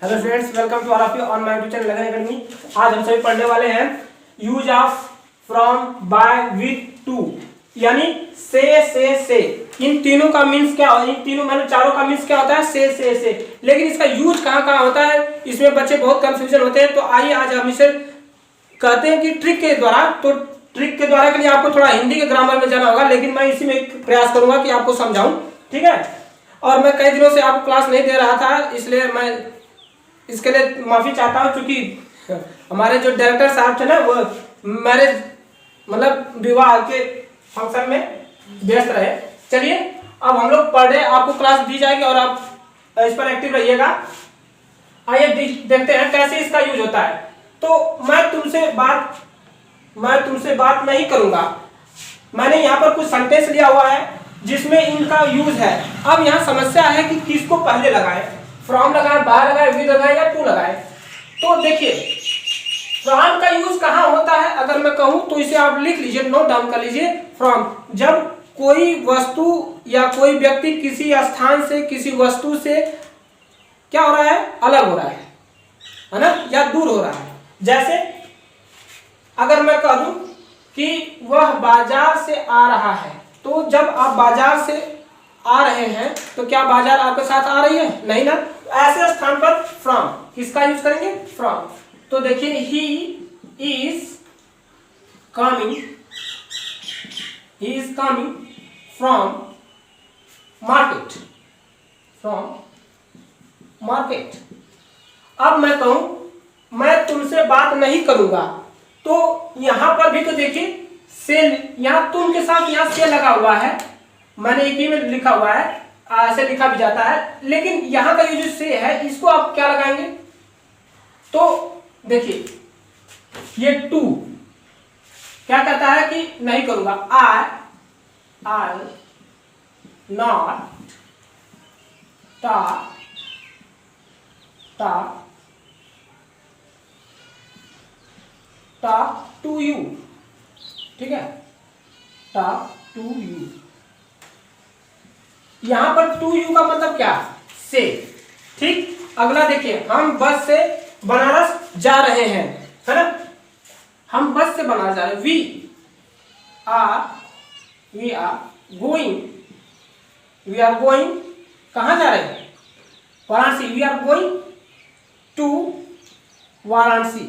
Hello friends, welcome to all of you on my YouTube channel Lagan Academy. आज हम सभी पढ़ने वाले हैं use of from, by, with, to, यानी से। इन तीनों का मीन्स क्या होता है? इन तीनों मैंने चारों का मीन्स क्या होता है? से। लेकिन इसका यूज कहाँ कहाँ होता है, इसमें बच्चे बहुत कंफ्यूजन होते हैं। तो आइए आज हम इसे कहते हैं कि ट्रिक के द्वारा। तो ट्रिक के द्वारा के लिए आपको थोड़ा हिंदी के ग्रामर में जाना होगा, लेकिन मैं इसी में एक प्रयास करूंगा कि आपको समझाऊं, ठीक है। और मैं कई दिनों से आपको क्लास नहीं दे रहा था, इसलिए मैं इसके लिए माफी चाहता हूँ, क्योंकि हमारे जो डायरेक्टर साहब थे ना, वो मैरिज मतलब विवाह के फंक्शन में व्यस्त रहे। चलिए अब हम लोग पढ़ रहे, आपको क्लास दी जाएगी और आप इस पर एक्टिव रहिएगा। आइए देखते हैं कैसे इसका यूज होता है। तो मैं तुमसे बात नहीं करूंगा। मैंने यहाँ पर कुछ सेंटेंस लिया हुआ है जिसमें इनका यूज है। अब यहाँ समस्या है कि किसको पहले लगाएं, फ्रॉम लगाएं, बाय लगाएं, विद लगाएं या टू लगाएं। तो देखिए फ्रॉम का यूज कहाँ होता है, अगर मैं कहूं तो इसे आप लिख लीजिए, नोट डाउन कर लीजिए। फ्रॉम जब कोई वस्तु या कोई व्यक्ति किसी स्थान से, किसी वस्तु से क्या हो रहा है, अलग हो रहा है ना, या दूर हो रहा है। जैसे अगर मैं कह दूं कि वह बाजार से आ रहा है, तो जब आप बाजार से आ रहे हैं तो क्या बाजार आपके साथ आ रही है? नहीं ना। ऐसे स्थान पर फ्रॉम किसका यूज करेंगे? फ्रॉम। तो देखिए he is coming from market. अब मैं कहूं मैं तुमसे बात नहीं करूंगा, तो यहां पर भी तो देखिए से, यहां तुम के साथ यहां से लगा हुआ है, मैंने एक ही में लिखा हुआ है, ऐसे लिखा भी जाता है, लेकिन यहां का ये जो से है इसको आप क्या लगाएंगे? तो देखिए ये टू क्या कहता है कि नहीं करूंगा, आई नॉट टॉक टू यू, ठीक है, टॉक टू यू। यहां पर टू यू का मतलब क्या? से, ठीक। अगला देखिए, हम बस से बनारस जा रहे हैं, है ना, हम बस से बनारस जा रहे हैं। वी आर गोइंग कहां जा रहे हैं? Varanasi. We are going to Varanasi.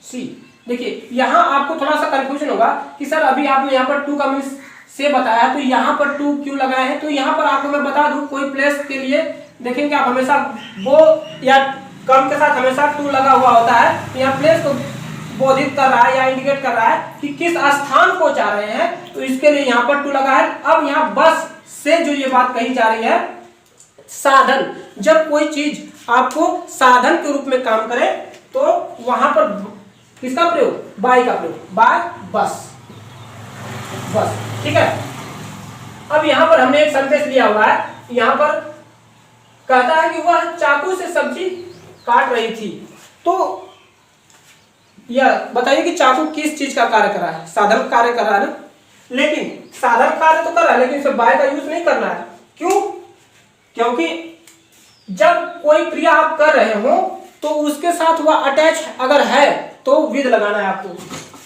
See, देखिए यहां आपको थोड़ा सा कंफ्यूजन होगा कि सर अभी आपने यहाँ पर टू का मीन्स से बताया, तो यहाँ पर टू क्यों लगाए हैं? तो यहाँ पर आपको मैं बता दूं, कोई प्लेस के लिए देखेंगे आप हमेशा वो या कम के साथ हमेशा टू लगा हुआ होता है। तो यहाँ प्लेस को बोधित कर रहा है या इंडिकेट कर रहा है कि किस स्थान को जा रहे हैं, तो इसके लिए यहाँ पर टू लगा है। अब यहाँ बस से जो ये बात कही जा रही है, साधन, जब कोई चीज आपको साधन के रूप में काम करे तो वहां पर किसका प्रयोग? बाय का प्रयोग, बाय बस, ठीक है। अब यहां पर हमने एक सेंटेंस लिया हुआ है, यहां पर कहता है कि वह चाकू से सब्जी काट रही थी। तो यह बताइए कि चाकू किस चीज का कार्य कर रहा है? साधन कार्य कर रहा है ना, लेकिन साधन कार्य तो कर रहा है, लेकिन इसे बाय का यूज नहीं करना है। क्यों? क्योंकि जब कोई क्रिया आप कर रहे हो तो उसके साथ वह अटैच अगर है तो विद लगाना है आपको,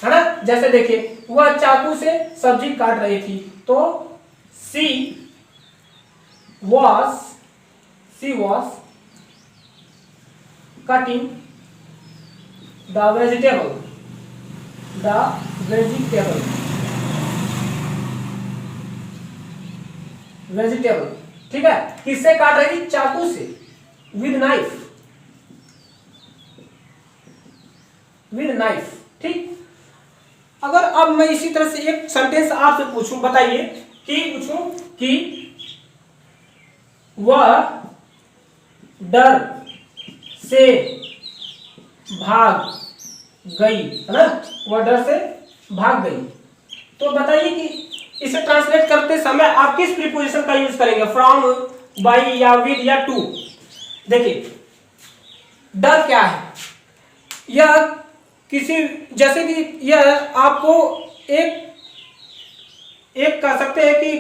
है ना। जैसे देखिए वह चाकू से सब्जी काट रही थी, तो सी वॉज कटिंग द वेजिटेबल, ठीक है। किससे काट रही थी? चाकू से, विद नाइफ, ठीक। अगर अब मैं इसी तरह से एक सेंटेंस आपसे पूछूं, बताइए कि वह डर से भाग गई, है ना, वह डर से भाग गई। तो बताइए कि इसे ट्रांसलेट करते समय आप किस प्रीपोजिशन का यूज करेंगे? फ्रॉम, बाय या विद या टू? देखिए डर क्या है? यह किसी, जैसे कि यह आपको एक कह सकते हैं कि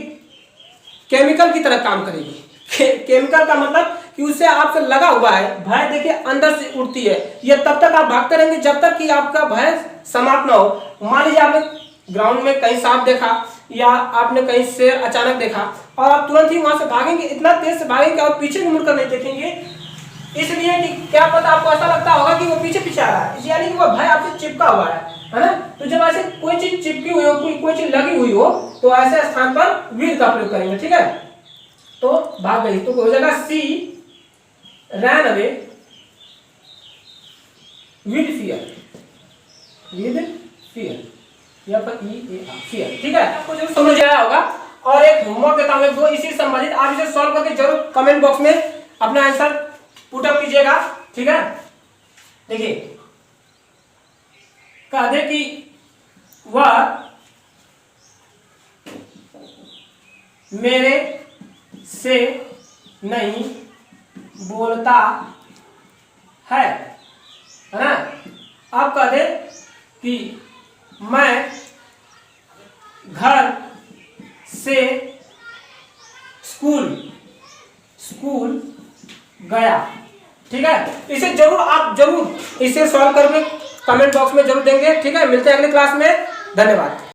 केमिकल की तरह काम करेगी। केमिकल का मतलब कि उससे आपसे लगा हुआ है, भय देखिए अंदर से उठती है। ये तब तक आप भागते रहेंगे जब तक कि आपका भय समाप्त ना हो। मान लीजिए आपने ग्राउंड में कहीं सांप देखा या आपने कहीं शेर अचानक देखा और आप तुरंत ही वहां से भागेंगे, इतना तेज से भागेंगे और पीछे भी मुड़कर नहीं देखेंगे, इसलिए कि क्या पता आपको ऐसा लगता होगा कि वो पीछे पीछे आ रहा है, यानी कि वो भय आपसे चिपका हुआ है ना। तो जब ऐसे कोई चीज चिपकी हुई हो, कोई चीज लगी हुई हो, तो ऐसे स्थान पर विद का प्रयोग करेंगे, ठीक है। तो भाग गई तो हो जाएगा she ran away with fear, with fear या पर फियर, ठीक है। आपको जरूर समझ आया होगा। और एक होमवर्क देता हूं, दो इसी संबंधित, आप इसे सॉल्व करके जरूर कमेंट बॉक्स में अपना आंसर पुट अप कीजिएगा, ठीक है। देखिए कह दे कि वह मेरे से नहीं बोलता है ना। आप कह दे कि मैं घर से स्कूल गया, ठीक है। इसे जरूर आप जरूर इसे सॉल्व करके कमेंट बॉक्स में जरूर देंगे, ठीक है। मिलते हैं अगली क्लास में, धन्यवाद।